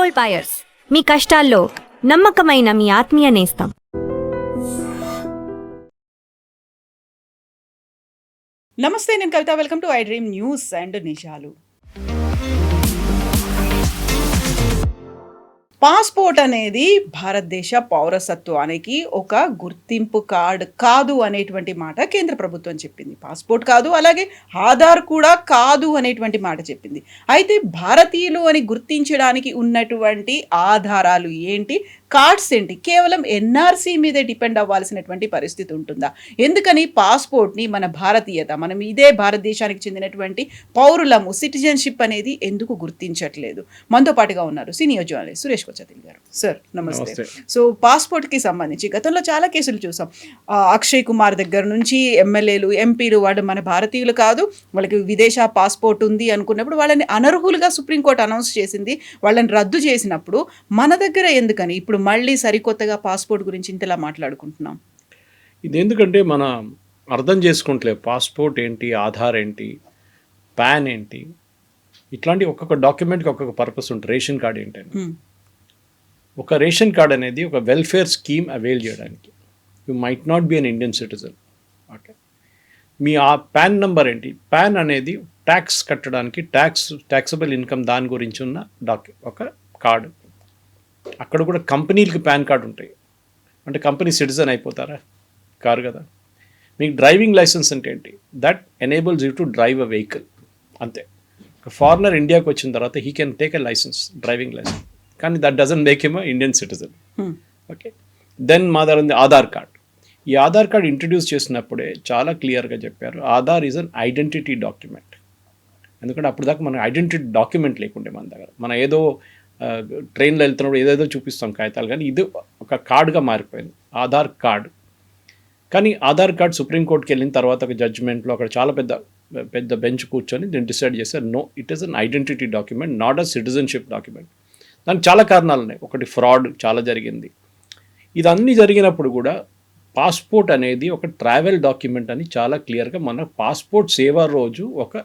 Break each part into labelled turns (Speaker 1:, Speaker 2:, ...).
Speaker 1: Gold buyers, మీ కష్టాల్లో నమ్మకమైన మీ ఆత్మీయ నేస్తం.
Speaker 2: నమస్తే, నేను Kavitha. Welcome to I Dream news and నిజాలు. పాస్పోర్ట్ అనేది భారతదేశ పౌరసత్వానికి ఒక గుర్తింపు కార్డ్ కాదు అనేటువంటి మాట కేంద్ర ప్రభుత్వం చెప్పింది. పాస్పోర్ట్ కాదు, అలాగే ఆధార్ కూడా కాదు అనేటువంటి మాట చెప్పింది. అయితే భారతీయులు అని గుర్తించడానికి ఉన్నటువంటి ఆధారాలు ఏంటి, కార్డ్స్ ఏంటి? కేవలం ఎన్ఆర్సీ మీదే డిపెండ్ అవ్వాల్సినటువంటి పరిస్థితి ఉంటుందా? ఎందుకని పాస్పోర్ట్ని మన భారతీయత, మనం ఇదే భారతదేశానికి చెందినటువంటి పౌరులము, సిటిజన్షిప్ అనేది ఎందుకు గుర్తించట్లేదు? మనతో పాటుగా ఉన్నారు సీనియర్ జర్నలిస్ట్ సురేష్ కొచ్చతిల్ గారు. సార్ నమస్తే. సో పాస్పోర్ట్కి సంబంధించి గతంలో చాలా కేసులు చూసాం. అక్షయ్ కుమార్ దగ్గర నుంచి ఎమ్మెల్యేలు, ఎంపీలు, వాళ్ళు మన భారతీయులు కాదు, వాళ్ళకి విదేశీ పాస్పోర్ట్ ఉంది అనుకున్నప్పుడు వాళ్ళని అనర్హులుగా సుప్రీంకోర్టు అనౌన్స్ చేసింది. వాళ్ళని రద్దు చేసినప్పుడు మన దగ్గర ఎందుకని ఇప్పుడు మళ్ళీ సరికొత్తగా పాస్పోర్ట్ గురించి ఇంతలా మాట్లాడుకుంటున్నాం?
Speaker 3: ఇది ఎందుకంటే మనం అర్థం చేసుకుంటలేదు. పాస్పోర్ట్ ఏంటి, ఆధార్ ఏంటి, పాన్ ఏంటి, ఇట్లాంటి ఒక్కొక్క డాక్యుమెంట్కి ఒక్కొక్క పర్పస్ ఉంటుంది. రేషన్ కార్డ్ ఏంటంటే ఒక రేషన్ కార్డ్ అనేది ఒక వెల్ఫేర్ స్కీమ్ అవైల్ చేయడానికి. You might not be an Indian citizen. Okay, మీ ఆ పాన్ నెంబర్ ఏంటి? పాన్ అనేది ట్యాక్స్ కట్టడానికి, ట్యాక్సబుల్ ఇన్కమ్ దాని గురించి ఉన్న ఒక కార్డు. అక్కడ కూడా కంపెనీలకి పాన్ కార్డు ఉంటాయి. అంటే కంపెనీ సిటిజన్ అయిపోతారా? కారు కదా. మీకు డ్రైవింగ్ లైసెన్స్ అంటే ఏంటి? That enables you to drive a vehicle. అంతే. ఒక ఫారినర్ ఇండియాకి వచ్చిన తర్వాత he can take a licence, driving licence, కానీ that doesn't make him Indian citizen. Okay, then మా దగ్గర ఉంది ఆధార్ కార్డ్. ఈ ఆధార్ కార్డ్ ఇంట్రడ్యూస్ చేసినప్పుడే చాలా క్లియర్గా చెప్పారు, Aadhaar is an identity document. ఎందుకంటే అప్పుడు దాకా మన ఐడెంటిటీ డాక్యుమెంట్ లేకుండే మన దగ్గర. మనం ఏదో ట్రైన్లో వెళ్తున్నప్పుడు ఏదేదో చూపిస్తాం కాగితాలు, కానీ ఇది ఒక కార్డుగా మారిపోయింది, ఆధార్ కార్డు. కానీ ఆధార్ కార్డ్ సుప్రీంకోర్టుకి వెళ్ళిన తర్వాత ఒక జడ్జిమెంట్లో అక్కడ చాలా పెద్ద బెంచ్ కూర్చొని దీన్ని డిసైడ్ చేశారు, no, it is an identity document, not a citizenship document. దానికి చాలా కారణాలు ఉన్నాయి. ఒకటి, ఫ్రాడ్ చాలా జరిగింది. ఇదన్నీ జరిగినప్పుడు కూడా పాస్పోర్ట్ అనేది ఒక ట్రావెల్ డాక్యుమెంట్ అని చాలా క్లియర్గా మన పాస్పోర్ట్ సేవా రోజు ఒక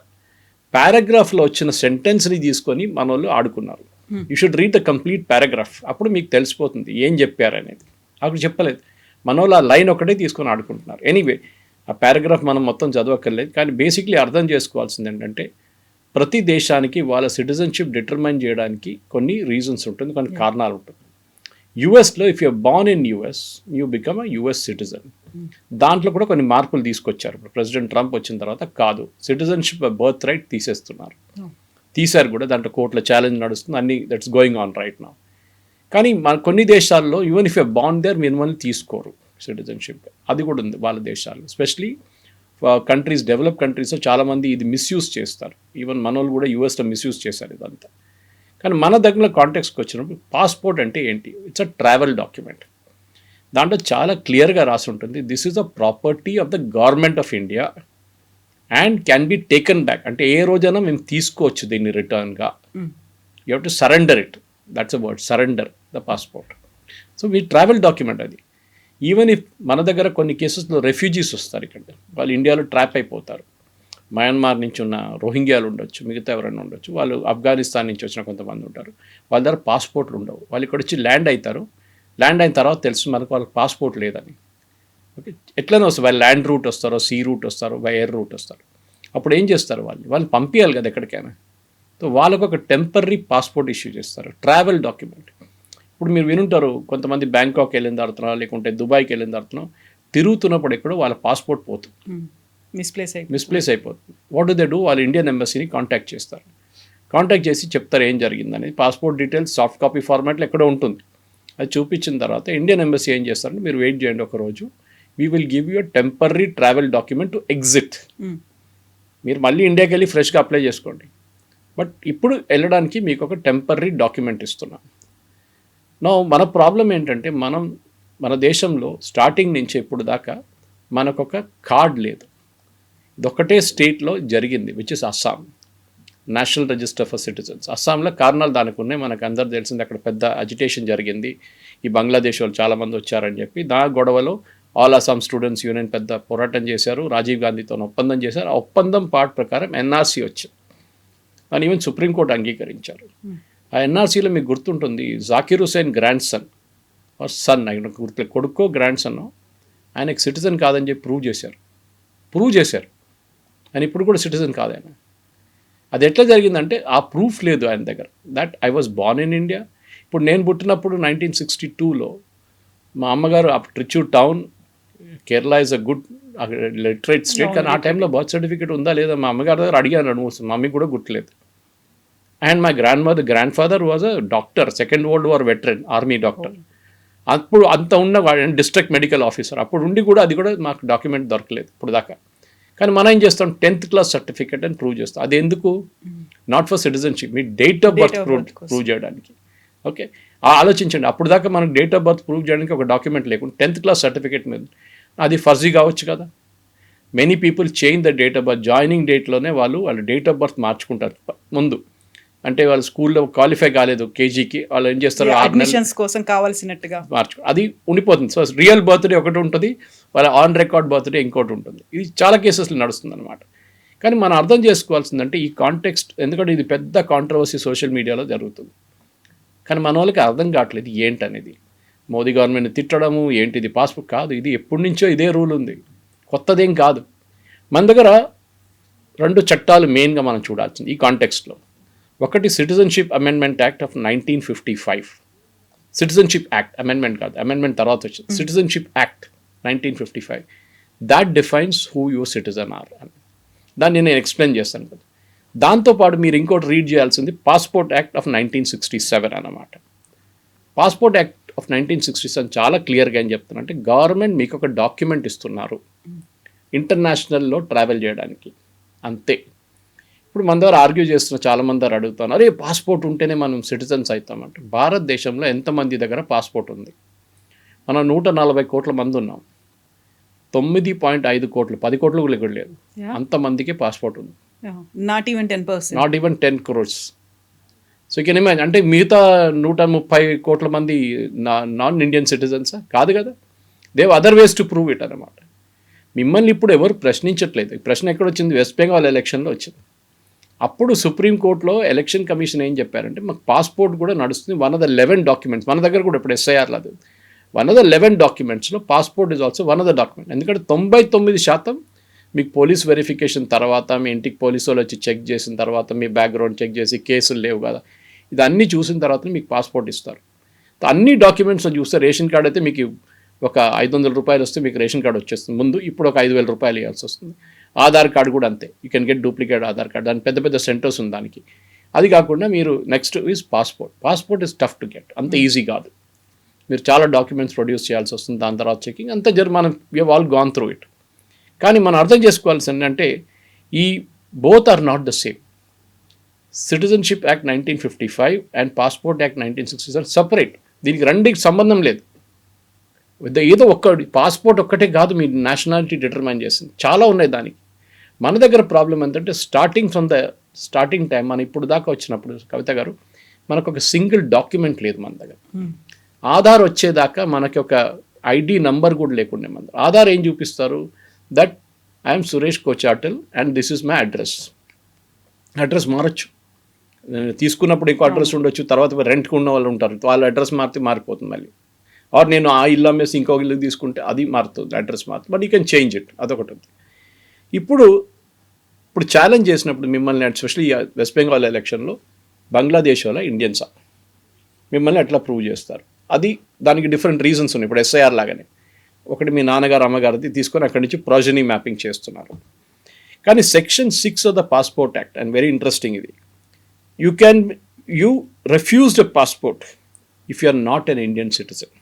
Speaker 3: పారాగ్రాఫ్లో వచ్చిన సెంటెన్స్ని తీసుకొని మన వాళ్ళు ఆడుకున్నారు. You should read the complete paragraph, అప్పుడు మీకు తెలిసిపోతుంది ఏం చెప్పారు అనేది. అప్పుడు చెప్పలేదు, మన వాళ్ళు ఆ లైన్ ఒకటే తీసుకొని ఆడుకుంటున్నారు. ఎనీవే, ఆ పారాగ్రాఫ్ మనం మొత్తం చదవక్కర్లేదు, కానీ బేసిక్లీ అర్థం చేసుకోవాల్సింది ఏంటంటే ప్రతి దేశానికి వాళ్ళ సిటిజన్షిప్ డిటర్మైన్ చేయడానికి కొన్ని రీజన్స్ ఉంటుంది, కొన్ని కారణాలు ఉంటుంది. యుఎస్లో if you born in US, you become a US citizen. దాంట్లో కూడా కొన్ని మార్పులు తీసుకొచ్చారు. ఇప్పుడు ప్రెసిడెంట్ ట్రంప్ వచ్చిన తర్వాత కాదు, సిటిజన్షిప్ బర్త్ రైట్ తీశారు కూడా. దాంట్లో కోర్టులో ఛాలెంజ్ నడుస్తుంది, అన్ని that's going on right now. కానీ మన కొన్ని దేశాల్లో even if you born there మినిమల్ని తీసుకోరు సిటిజన్షిప్. అది కూడా ఉంది వాళ్ళ దేశాల్లో. ఎస్పెషలీ కంట్రీస్, డెవలప్ కంట్రీస్లో చాలామంది ఇది మిస్యూజ్ చేస్తారు. ఈవెన్ మన వాళ్ళు కూడా యూఎస్లో మిస్యూజ్ చేశారు ఇదంతా. కానీ మన దగ్గర కాంటెక్స్కి వచ్చినప్పుడు పాస్పోర్ట్ అంటే ఏంటి? It's a travel document. దాంట్లో చాలా క్లియర్గా రాసి ఉంటుంది, this is a property of the government of India and can be taken back. అంటే ఏ రోజైనా మేము తీసుకోవచ్చు దీన్ని రిటర్న్గా. You have to surrender it. That's a word, surrender the passport. So మీ ట్రావెల్ డాక్యుమెంట్ అది. ఈవెన్ ఇఫ్ మన దగ్గర కొన్ని కేసెస్లో రెఫ్యూజీస్ వస్తారు, ఇక్కడ వాళ్ళు ఇండియాలో ట్రాప్ అయిపోతారు. మయన్మార్ నుంచి ఉన్న రోహింగ్యాలు ఉండొచ్చు, మిగతా ఎవరైనా ఉండొచ్చు, వాళ్ళు ఆఫ్ఘనిస్తాన్ నుంచి వచ్చిన కొంతమంది ఉంటారు. వాళ్ళ దగ్గర పాస్పోర్ట్లు ఉండవు. వాళ్ళు ఇక్కడ వచ్చి ల్యాండ్ అవుతారు. ల్యాండ్ అయిన తర్వాత తెలుసు మనకు వాళ్ళకి పాస్పోర్ట్ లేదని. ఓకే, ఎట్లనే వస్తారు, వాళ్ళు ల్యాండ్ రూట్ వస్తారో, సీ రూట్ వస్తారో, బై ఎయిర్ రూట్ వస్తారు. అప్పుడు ఏం చేస్తారు, వాళ్ళు పంపించాలి కదా ఎక్కడికైనా. సో వాళ్ళకు ఒక టెంపరీ పాస్పోర్ట్ ఇష్యూ చేస్తారు, ట్రావెల్ డాక్యుమెంట్. ఇప్పుడు మీరు వినుంటారు, కొంతమంది బ్యాంకాక్ వెళ్ళిన తర్వాత, లేకుంటే దుబాయ్కి వెళ్ళిన తర్వాత తిరుగుతున్నప్పుడు ఎక్కడో వాళ్ళ పాస్పోర్ట్ పోతుంది, మిస్ప్లేస్ అయిపోతుంది. What do they do? వాళ్ళు ఇండియన్ ఎంబసీని కాంటాక్ట్ చేస్తారు. కాంటాక్ట్ చేసి చెప్తారు ఏం జరిగిందని. పాస్పోర్ట్ డీటెయిల్స్ సాఫ్ట్ కాపీ ఫార్మాట్లో ఎక్కడో ఉంటుంది. అది చూపించిన తర్వాత ఇండియన్ ఎంబసీ ఏం చేస్తారంటే, మీరు వెయిట్ చేయండి ఒక రోజు, we will give you temporary travel document to exit. మీరు మళ్ళీ ఇండియాకి వెళ్ళి ఫ్రెష్గా అప్లై చేసుకోండి, బట్ ఇప్పుడు వెళ్ళడానికి మీకు ఒక టెంపరీ డాక్యుమెంట్ ఇస్తున్నాం. మన ప్రాబ్లం ఏంటంటే, మన దేశంలో స్టార్టింగ్ నుంచి ఇప్పుడు దాకా మనకొక కార్డ్ లేదు. ఇదొక్కటే స్టేట్లో జరిగింది, which is Assam, national register for citizens. అస్సాంలో కారణాలు దానికి ఉన్నాయి, మనకు అందరు తెలిసింది. అక్కడ పెద్ద అజిటేషన్ జరిగింది, ఈ బంగ్లాదేశ్ వాళ్ళు చాలామంది వచ్చారని చెప్పి. గొడవలో ఆల్ అస్సాం స్టూడెంట్స్ యూనియన్ పెద్ద పోరాటం చేశారు, రాజీవ్ గాంధీతో ఒప్పందం చేశారు. ఆ ఒప్పందం పార్ట్ ప్రకారం ఎన్ఆర్సీ వచ్చింది, దాన్ని ఈవెన్ సుప్రీంకోర్టు అంగీకరించారు. ఆ ఎన్ఆర్సీలో మీకు గుర్తుంటుంది Zakir Hussain grandson or son ఆయన గుర్తు కొడుకో గ్రాండ్ సన్ ఆయనకి సిటిజన్ కాదని చెప్పి ప్రూవ్ చేశారు ఆయన ఇప్పుడు కూడా సిటిజన్ కాదు ఆయన. అది ఎట్లా జరిగిందంటే ఆ ప్రూఫ్ లేదు ఆయన దగ్గర that I was born in India. ఇప్పుడు నేను పుట్టినప్పుడు 1962లో మా అమ్మగారు Trichur town, Kerala is a good literate state, కానీ ఆ టైంలో బర్త్ సర్టిఫికేట్ ఉందా లేదా మా అమ్మగారి దగ్గర అడిగాను 2-3 మమ్మీకి కూడా గుర్తులేదు. And my grand father was a doctor, second world war veteran, army doctor. అప్పుడు అంత ఉన్న డిస్ట్రిక్ట్ మెడికల్ ఆఫీసర్ అప్పుడు ఉండి కూడా అది కూడా మాకు డాక్యుమెంట్ దొరకలేదు ఇప్పుడు దాకా. కానీ మనం ఏం చేస్తాం 10th క్లాస్ సర్టిఫికేట్ అని ప్రూవ్ చేస్తాం. అది ఎందుకు? Not for citizenship, me date of birth prove చేయడానికి. ఓకే, ఆలోచించండి, అప్పుడు దాకా మనకు డేట్ ఆఫ్ బర్త్ ప్రూవ్ చేయడానికి ఒక డాక్యుమెంట్ లేకుండా 10th క్లాస్ సర్టిఫికేట్ మీద అది ఫర్జీ కావచ్చు కదా. Many people change the date of birth, joining డేట్లోనే వాళ్ళ డేట్ ఆఫ్ బర్త్ మార్చుకుంటారు ముందు. అంటే వాళ్ళు స్కూల్లో క్వాలిఫై కాలేదు కేజీకి, వాళ్ళు ఏం చేస్తారు
Speaker 2: అడ్మిషన్స్ కోసం కావాల్సినట్టుగా
Speaker 3: అది ఉండిపోతుంది. సో రియల్ బర్త్డే ఒకటి ఉంటుంది, వాళ్ళ ఆన్ రికార్డ్ బర్త్డే ఇంకోటి ఉంటుంది. ఇది చాలా కేసెస్లో నడుస్తుంది అనమాట. కానీ మనం అర్థం చేసుకోవాల్సిందంటే ఈ కాంటెక్స్ట్, ఎందుకంటే ఇది పెద్ద కాంట్రవర్సీ సోషల్ మీడియాలో జరుగుతుంది. కానీ మన వాళ్ళకి అర్థం కావట్లేదు ఏంటనేది. మోదీ గవర్నమెంట్ని తిట్టడము ఏంటిది పాస్పోర్ట్ కాదు, ఇది ఎప్పటి నుంచో ఇదే రూల్ ఉంది, కొత్తదేం కాదు. మన దగ్గర 2 చట్టాలు మెయిన్గా మనం చూడాల్సింది ఈ కాంటెక్స్ట్లో. ఒకటి citizenship amendment act of 1955, citizenship act, amendment కాదు, అమెండ్మెంట్ తర్వాత వచ్చింది. Citizenship act 1955 that defines who your citizen are అని. దాన్ని నేను ఎక్స్ప్లెయిన్ చేస్తాను కదా. దాంతోపాటు మీరు ఇంకోటి రీడ్ చేయాల్సింది పాస్పోర్ట్ యాక్ట్ ఆఫ్ 1967 అన్నమాట. పాస్పోర్ట్ యాక్ట్ ఆఫ్ 1967 చాలా క్లియర్గా ఏం చెప్తున్నా అంటే గవర్నమెంట్ మీకు ఒక డాక్యుమెంట్ ఇస్తున్నారు ఇంటర్నేషనల్లో ట్రావెల్ చేయడానికి, అంతే. ఇప్పుడు మన దగ్గర ఆర్గ్యూ చేస్తున్న చాలామంది దగ్గర అడుగుతాను, అరే పాస్పోర్ట్ ఉంటేనే మనం సిటిజన్స్ అవుతామంటే భారతదేశంలో ఎంతమంది దగ్గర పాస్పోర్ట్ ఉంది? మనం 140 కోట్ల మంది ఉన్నాం, 9.5 కోట్లు, 10 కోట్లు కూడా లేదు, అంతమందికి పాస్పోర్ట్ ఉంది.
Speaker 2: Not even 10%,
Speaker 3: not even 10 crores. So ఇక ఇమాజిన్, అంటే మిగతా 130 కోట్ల మంది నాన్ ఇండియన్ సిటిజన్సా? కాదు కదా. They have other ways to prove it అనమాట. మిమ్మల్ని ఇప్పుడు ఎవరు ప్రశ్నించట్లేదు. ఈ ప్రశ్న ఎక్కడ వచ్చింది? వెస్ట్ బెంగాల్ ఎలక్షన్లో వచ్చింది. అప్పుడు సుప్రీంకోర్టులో ఎలక్షన్ కమిషన్ ఏం చెప్పారంటే మాకు పాస్పోర్ట్ కూడా నడుస్తుంది, 1 of the 11 డాక్యుమెంట్స్ మన దగ్గర కూడా ఇప్పుడు ఎస్ఐఆర్లో అది 1 of the 11 డాక్యుమెంట్స్లో passport is also 1 of the document. ఎందుకంటే 99% మీకు పోలీస్ వెరిఫికేషన్ తర్వాత, మీ ఇంటికి పోలీసు వాళ్ళు వచ్చి చెక్ చేసిన తర్వాత, మీ బ్యాక్గ్రౌండ్ చెక్ చేసి కేసులు లేవు కదా, ఇదన్నీ చూసిన తర్వాత మీకు పాస్పోర్ట్ ఇస్తారు. అన్ని డాక్యుమెంట్స్ చూస్తే రేషన్ కార్డ్ అయితే మీకు ఒక 500 రూపాయలు వస్తే మీకు రేషన్ కార్డ్ వచ్చేస్తుంది ముందు, ఇప్పుడు ఒక 5,000 రూపాయలు ఇవ్వాల్సి వస్తుంది. ఆధార్ కార్డు కూడా అంతే, you can get duplicate Aadhaar card, దాని పెద్ద పెద్ద సెంటర్స్ ఉంది దానికి. అది కాకుండా మీరు next is passport is tough to get, అంత ఈజీ కాదు. మీరు చాలా డాక్యుమెంట్స్ ప్రొడ్యూస్ చేయాల్సి వస్తుంది, దాని తర్వాత చెకింగ్ అంతా మనం we have all gone through it. కానీ మనం అర్థం చేసుకోవాల్సింది అంటే ఈ both are not the same. Citizenship act 1955 and passport act 1967 separate, దీనికి రెండుకి సంబంధం లేదు. ఏదో ఒక్కటి పాస్పోర్ట్ ఒక్కటే కాదు మీ నేషనాలిటీ డిటర్మైన్ చేస్తుంది, చాలా ఉన్నాయి దానికి. మన దగ్గర ప్రాబ్లం ఏంటంటే స్టార్టింగ్ టైం మనం ఇప్పుడు దాకా వచ్చినప్పుడు కవిత గారు మనకు ఒక సింగిల్ డాక్యుమెంట్ లేదు మన దగ్గర. ఆధార్ వచ్చేదాకా మనకి ఒక ఐడి నంబర్ కూడా లేకుండా మన దగ్గర. ఆధార్ ఏం చూపిస్తారు? That I'm Suresh Kochattil and this is my address. Address మారచ్చు, తీసుకున్నప్పుడు ఇంకో అడ్రస్ ఉండొచ్చు, తర్వాత రెంట్కి ఉన్న వాళ్ళు ఉంటారు, వాళ్ళ అడ్రస్ మారిపోతుంది మళ్ళీ. ఆర్ నేను ఆ ఇల్లు అమ్మేసి ఇంకో ఇల్లు తీసుకుంటే అది మారుతుంది, అడ్రస్ మారుతుంది, but you can change it, అదొకటి ఉంది. ఇప్పుడు ఛాలెంజ్ చేసినప్పుడు మిమ్మల్ని ఎస్పెషల్లీ వెస్ట్ బెంగాల్ ఎలక్షన్లో బంగ్లాదేశ్ వాళ్ళ ఇండియన్సా మిమ్మల్ని ఎట్లా ప్రూవ్ చేస్తారు? అది దానికి డిఫరెంట్ రీజన్స్ ఉన్నాయి. ఇప్పుడు ఎస్ఐఆర్ లాగానే ఒకటి మీ నాన్నగారు అమ్మగారిది తీసుకొని అక్కడి నుంచి ప్రాజెనీ మ్యాపింగ్ చేస్తున్నారు. కానీ section 6 of the passport act, and very interesting ఇది, you refused a passport if you are not an Indian citizen.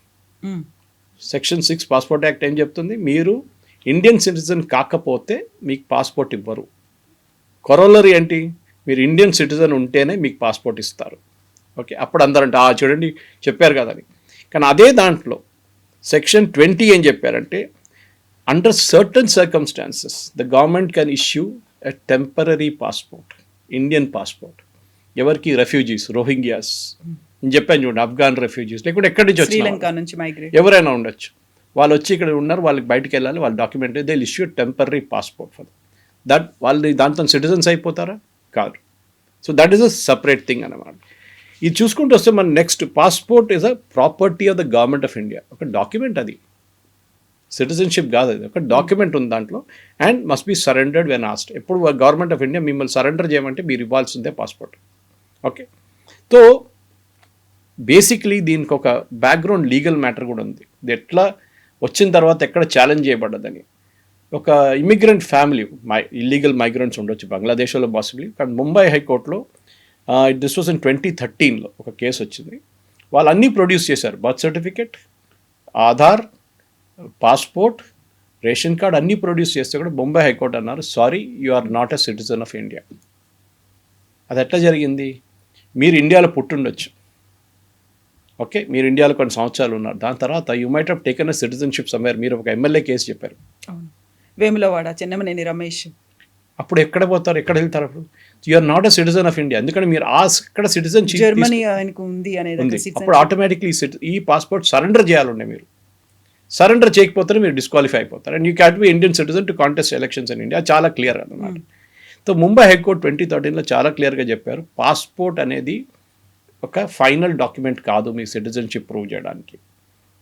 Speaker 3: Section 6 passport act ఏం చెప్తుంది? మీరు ఇండియన్ సిటిజన్ కాకపోతే మీకు పాస్పోర్ట్ ఇవ్వరు. కొరోలరీ ఏంటి? మీరు ఇండియన్ సిటిజన్ ఉంటేనే మీకు పాస్పోర్ట్ ఇస్తారు. ఓకే, అప్పుడు అందరంటే చూడండి చెప్పారు కదా అని. కానీ అదే దాంట్లో సెక్షన్ 20 ఏం చెప్పారంటే under certain circumstances the government can issue a temporary passport, Indian passport. ఎవరికి? రెఫ్యూజీస్, రోహింగ్యాస్, నేను చెప్పాను చూడండి, ఆఫ్ఘాన్ రెఫ్యూజీస్, లేకుంటే ఎక్కడి నుంచి వచ్చిన ఎవరైనా ఉండొచ్చు, వాళ్ళు వచ్చి ఇక్కడ ఉన్నారు, వాళ్ళకి బయటకు వెళ్ళాలి, వాళ్ళ document they issue temporary passport for వాళ్ళు దాంతో సిటిజన్స్ అయిపోతారా? కాదు. So that is a separate thing అన్నమాట. ఇది చూసుకుంటూ వస్తే మన next passport is a property of the government of India. ఒక డాక్యుమెంట్ అది, సిటిజన్షిప్ కాదు అది, ఒక డాక్యుమెంట్ ఉంది దాంట్లో. And must be surrendered when asked. ఎప్పుడు గవర్నమెంట్ ఆఫ్ ఇండియా మిమ్మల్ని సరెండర్ చేయమంటే మీరు ఇవ్వాల్సిందే పాస్పోర్ట్. ఓకే, సో బేసిక్లీ దీనికి ఒక బ్యాక్గ్రౌండ్ లీగల్ మ్యాటర్ కూడా ఉంది. ఇది ఎట్లా వచ్చిన తర్వాత ఎక్కడ ఛాలెంజ్ చేయబడ్డదని. ఒక ఇమిగ్రెంట్ ఫ్యామిలీ, ఇల్లీగల్ మైగ్రెంట్స్ ఉండొచ్చు బంగ్లాదేశ్లో పాసిబ్లీ, కానీ ముంబై హైకోర్టులో దిస్ వాజ్ ఇన్ 2013లో ఒక కేసు వచ్చింది. వాళ్ళు అన్నీ ప్రొడ్యూస్ చేశారు, birth certificate, Aadhaar, passport, ration card అన్నీ ప్రొడ్యూస్ చేస్తే కూడా ముంబై హైకోర్టు అన్నారు, sorry you are not a citizen of India. అది ఎట్లా జరిగింది? మీరు ఇండియాలో పుట్టుండొచ్చు, ఓకే, మీరు ఇండియాలో కొన్ని సంవత్సరాలు ఉన్నారు, దాని తర్వాత you might have taken a citizenship somewhere. మీరు ఒక ఎమ్మెల్యే కేసు చెప్పారు,
Speaker 2: వేములవాడ చెన్నమనేని రమేష్.
Speaker 3: అప్పుడు ఎక్కడ పోతారు, ఎక్కడ వెళ్తారు? అప్పుడు you are not a citizen of India. ఎందుకంటే మీరు అక్కడ సిటిజన్షిప్
Speaker 2: జర్మనీ ఆయనకు ఉంది అనేది,
Speaker 3: అప్పుడు ఆటోమేటిక్లీ ఈ పాస్పోర్ట్ సరెండర్ చేయాలండి. మీరు సరెండర్ చేయకపోతే మీరు డిస్క్వాలిఫై అయిపోతారు. And you can be Indian citizen to contest elections in India. చాలా క్లియర్ అన్నమాట. సో ముంబై హైకోర్టు 2013లో చాలా క్లియర్గా చెప్పారు, పాస్పోర్ట్ అనేది ఒక ఫైనల్ డాక్యుమెంట్ కాదు మీ సిటిజన్షిప్ ప్రూవ్ చేయడానికి.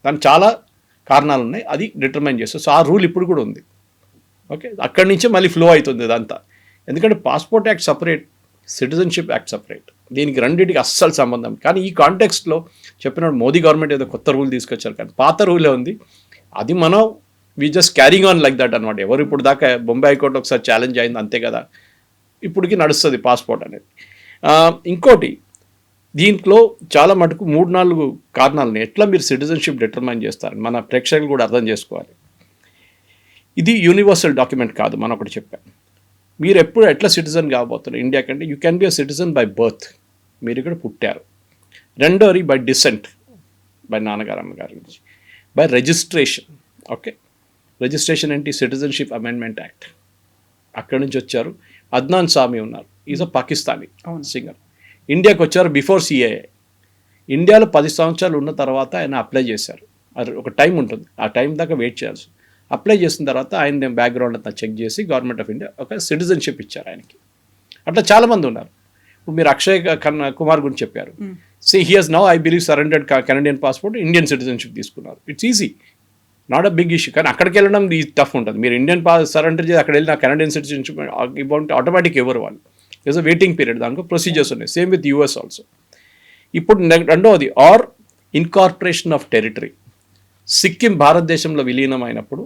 Speaker 3: దానికి చాలా కారణాలు ఉన్నాయి, అది డిటర్మైన్ చేస్తారు. సో ఆ రూల్ ఇప్పుడు కూడా ఉంది. ఓకే, అక్కడి నుంచే మళ్ళీ ఫ్లో అవుతుంది ఇదంతా. ఎందుకంటే passport act separate, citizenship act separate, దీనికి రెండింటికి అస్సలు సంబంధం. కానీ ఈ కాంటెక్స్ట్లో చెప్పినప్పుడు మోదీ గవర్నమెంట్ ఏదో కొత్త రూల్ తీసుకొచ్చారు, కానీ పాత రూలే ఉంది. అది మనం we just carrying on like that అనమాట. ఎవరు ఇప్పుడు దాకా బొంబాయి హైకోర్టు ఒకసారి ఛాలెంజ్ అయింది అంతే కదా, ఇప్పటికి నడుస్తుంది పాస్పోర్ట్ అనేది. ఇంకోటి, దీంట్లో చాలా మటుకు 3-4 కారణాలని ఎట్లా మీరు సిటిజన్షిప్ డిటర్మైన్ చేస్తారని మన ప్రేక్షకులు కూడా అర్థం చేసుకోవాలి. ఇది యూనివర్సల్ డాక్యుమెంట్ కాదు. మనం ఒకటి చెప్పాం, మీరు ఎప్పుడు ఎట్లా సిటిజన్ కాబోతున్నారు ఇండియా కంటే, you can be a citizen by birth, మీరు ఇక్కడ పుట్టారు. రెండోది బై డిసెంట్, బై నాన్నగారు అమ్మగారి నుంచి. బై రిజిస్ట్రేషన్, ఓకే, రిజిస్ట్రేషన్ ఏంటి? సిటిజన్షిప్ అమెండ్మెంట్ యాక్ట్, అక్కడి నుంచి వచ్చారు. అద్నాన్ సామి ఉన్నారు, ఈజ్ అ పాకిస్తానీ సింగర్. ఇండియాకి వచ్చారు బిఫోర్ సిఏఏ. ఇండియాలో 10 సంవత్సరాలు ఉన్న తర్వాత ఆయన అప్లై చేశారు. అది ఒక టైం ఉంటుంది, ఆ టైం దాకా వెయిట్ చేయాల్సి. అప్లై చేసిన తర్వాత ఆయన బ్యాక్గ్రౌండ్ అంతా చెక్ చేసి గవర్నమెంట్ ఆఫ్ ఇండియా ఒక సిటిజన్షిప్ ఇచ్చారు ఆయనకి. అట్లా చాలామంది ఉన్నారు. ఇప్పుడు మీరు అక్షయ్ కుమార్ గురించి చెప్పారు. He has now I believe surrendered Canadian passport, Indian citizenship తీసుకున్నారు. It's easy, not a big issue. కానీ అక్కడికి వెళ్ళడం టఫ్ ఉంటుంది. మీరు ఇండియన్ సరెండర్ చేసి అక్కడ వెళ్ళిన కెనడియన్ సిటిజన్షిప్ ఇవ్వంటే ఆటోమేటిక్ ఎవరు వాళ్ళు, there's a waiting period, దానికి ప్రొసీజర్స్ ఉన్నాయి. Same with US also. ఇప్పుడు రెండవది or incorporation of territory. Sikkim భారతదేశంలో విలీనం అయినప్పుడు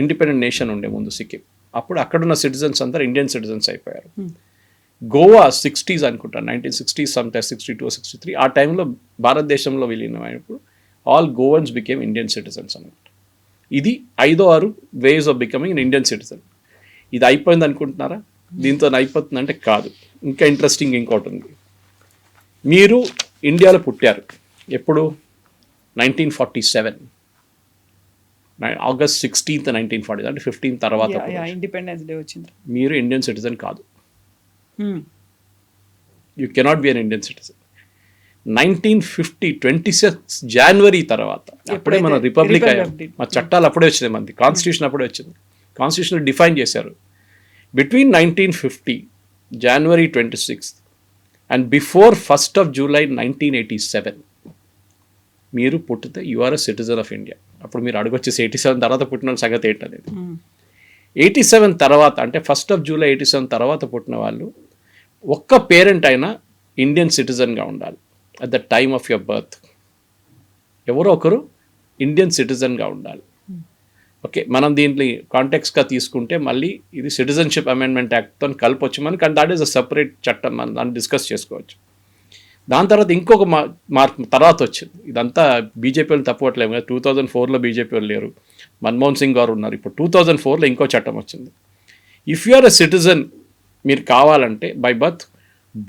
Speaker 3: ఇండిపెండెంట్ నేషన్ ఉండే ముందు సిక్కిం, అప్పుడు అక్కడున్న సిటిజన్స్ అందరూ ఇండియన్ సిటిజన్స్ అయిపోయారు. గోవా 60s అనుకుంటా, 1960s, సమ్టైమ్స్ 62 or 63, ఆ టైంలో భారతదేశంలో విలీనం అయినప్పుడు all Goans became Indian citizens అనమాట. ఇది 5-6 ways of becoming Indian citizen. ఇది అయిపోయింది అనుకుంటున్నారా? దీంతో అయిపోతుందంటే కాదు. ఇంకా ఇంట్రెస్టింగ్ ఇంకోటి ఉంది. మీరు ఇండియాలో పుట్టారు ఎప్పుడు? 1947, August 16th, 1940, అంటే 15 తర్వాత
Speaker 2: ఇండిపెండెన్స్ డే వచ్చింది.
Speaker 3: మీరు ఇండియన్ సిటిజన్ కాదు. You cannot be an Indian citizen. 1950 26 జనవరి తర్వాత అప్పుడే మన రిపబ్లిక్ అయ్యాం. మా చట్టాలు అప్పుడే వచ్చినాయి, మనది కాన్స్టిట్యూషన్ అప్పుడే వచ్చింది. కాన్స్టిట్యూషన్ డిఫైన్ చేశారు. Between 1950 January 26th and before 1st of July 1987 మీరు పుట్టితే you are a citizen of India. అప్పుడు మీరు అడగొచ్చేసి 87 తర్వాత పుట్టిన సంగతి ఏంటనేది. 87 తర్వాత అంటే 1st of July 87 తర్వాత పుట్టిన వాళ్ళు ఒక్క పేరెంట్ అయినా ఇండియన్ సిటిజన్గా ఉండాలి at the time of your birth. ఎవరో ఒకరు ఇండియన్ సిటిజన్గా ఉండాలి. ఓకే, మనం దీంట్లో కాంటెక్స్గా తీసుకుంటే మళ్ళీ ఇది సిటిజన్షిప్ అమెండ్మెంట్ యాక్ట్తో కలపొచ్చు మనకి, కానీ దాట్ ఈస్ అ సపరేట్ చట్టం, మనం దాన్ని డిస్కస్ చేసుకోవచ్చు. దాని తర్వాత ఇంకొక మార్పు తర్వాత వచ్చింది. ఇదంతా బీజేపీ వాళ్ళు తప్పట్లేదు కదా, 2004లో బీజేపీ వాళ్ళు లేరు, మన్మోహన్ సింగ్ గారు ఉన్నారు. ఇప్పుడు 2004లో ఇంకో చట్టం వచ్చింది. If you are a citizen, మీరు కావాలంటే by birth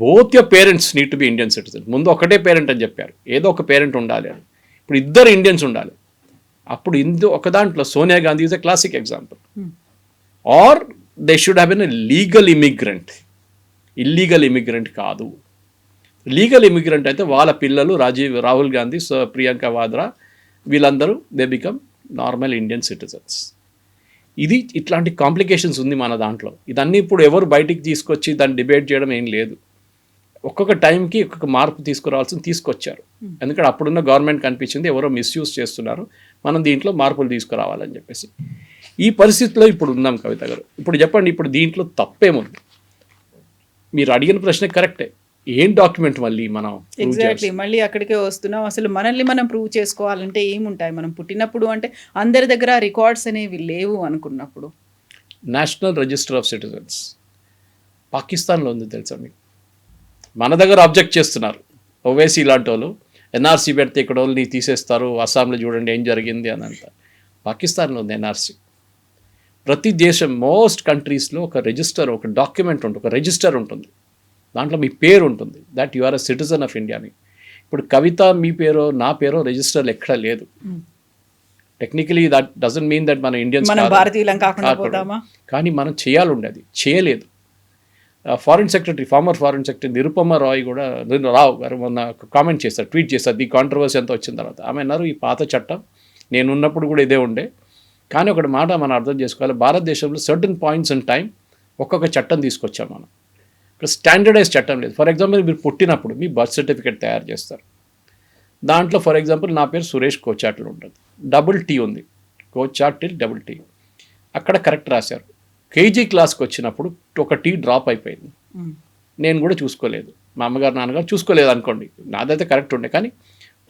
Speaker 3: both your parents need to be Indian citizen. ముందు ఒకటే పేరెంట్ అని చెప్పారు, ఏదో ఒక పేరెంట్ ఉండాలి అని. ఇప్పుడు ఇద్దరు ఇండియన్స్ ఉండాలి. అప్పుడు ఒక దాంట్లో Sonia Gandhi is a classic example. Or they should have been a legal immigrant. Illegal immigrant కాదు. లీగల్ ఇమిగ్రెంట్ అయితే వాళ్ళ పిల్లలు రాహుల్ గాంధీ, ప్రియాంక వాద్రా, వీళ్ళందరూ they become normal Indian citizens. ఇది ఇట్లాంటి కాంప్లికేషన్స్ ఉంది మన దాంట్లో. ఇదన్నీ ఇప్పుడు ఎవరు బయటికి తీసుకొచ్చి దాన్ని డిబేట్ చేయడం ఏం లేదు. ఒక్కొక్క టైంకి ఒక్కొక్క మార్పు తీసుకురావాల్సింది తీసుకొచ్చారు. ఎందుకంటే అప్పుడున్న గవర్నమెంట్ కనిపించింది ఎవరో మిస్యూజ్ చేస్తున్నారు, మనం దీంట్లో మార్పులు తీసుకురావాలని చెప్పేసి. ఈ పరిస్థితిలో ఇప్పుడు ఉన్నాం కవిత గారు. ఇప్పుడు చెప్పండి, ఇప్పుడు దీంట్లో తప్పేముంది? మీరు అడిగిన ప్రశ్న కరెక్టే. ఏం డాక్యుమెంట్ మళ్ళీ మనం
Speaker 2: ఎగ్జాక్ట్లీ మళ్ళీ అక్కడికే వస్తున్నాం. అసలు మనల్ని మనం ప్రూవ్ చేసుకోవాలంటే ఏముంటాయి? మనం పుట్టినప్పుడు అంటే అందరి దగ్గర రికార్డ్స్ అనేవి లేవు అనుకున్నప్పుడు.
Speaker 3: నేషనల్ రిజిస్టర్ ఆఫ్ సిటిజన్స్ పాకిస్తాన్లో ఉంది తెలుసా మీకు? మన దగ్గర అబ్జెక్ట్ చేస్తున్నారు ఓవైసీ లాంటి వాళ్ళు, ఎన్ఆర్సీ పెడితే ఇక్కడ వాళ్ళని తీసేస్తారు, అస్సాంలో చూడండి ఏం జరిగింది అని అంట. పాకిస్తాన్లో ఉంది ఎన్ఆర్సీ. ప్రతి దేశం మోస్ట్ కంట్రీస్లో ఒక రిజిస్టర్, ఒక డాక్యుమెంట్ ఉంటుంది, ఒక రిజిస్టర్ ఉంటుంది, దాంట్లో మీ పేరు ఉంటుంది, that you are a citizen of ఇండియాని. ఇప్పుడు కవిత మీ పేరో నా పేరో రిజిస్టర్లు ఎక్కడా లేదు. Technically that doesn't mean that మన ఇండియన్స్ కానీ మనం చేయాలి ఉండేది, చేయలేదు. Foreign secretary, former foreign secretary Nirupama Roy కూడా, రావు గారు మొన్న కామెంట్ చేశారు, ట్వీట్ చేశారు ఈ కాంట్రవర్సీ అంతా వచ్చిన తర్వాత. ఆమె అన్నారు ఈ పాత చట్టం నేను ఉన్నప్పుడు కూడా ఇదే ఉండే, కానీ ఒకటి మాట మనం అర్థం చేసుకోవాలి, భారతదేశంలో సర్టన్ పాయింట్స్ ఇన్ టైం ఒక్కొక్క చట్టం తీసుకొచ్చాం మనం. ఇక్కడ స్టాండర్డైజ్ చట్టం లేదు. ఫర్ ఎగ్జాంపుల్ మీరు పుట్టినప్పుడు మీ బర్త్ సర్టిఫికేట్ తయారు చేస్తారు, దాంట్లో ఫర్ ఎగ్జాంపుల్ నా పేరు సురేష్ కోచాట్లు ఉంటుంది, డబుల్ టీ ఉంది, కోచాటిల్ డబుల్ టీ, అక్కడ కరెక్ట్ రాశారు. కేజీ క్లాస్కి వచ్చినప్పుడు ఒక టీ డ్రాప్ అయిపోయింది, నేను కూడా చూసుకోలేదు, మా అమ్మగారు నాన్నగారు చూసుకోలేదు అనుకోండి, నాదైతే కరెక్ట్ ఉండే. కానీ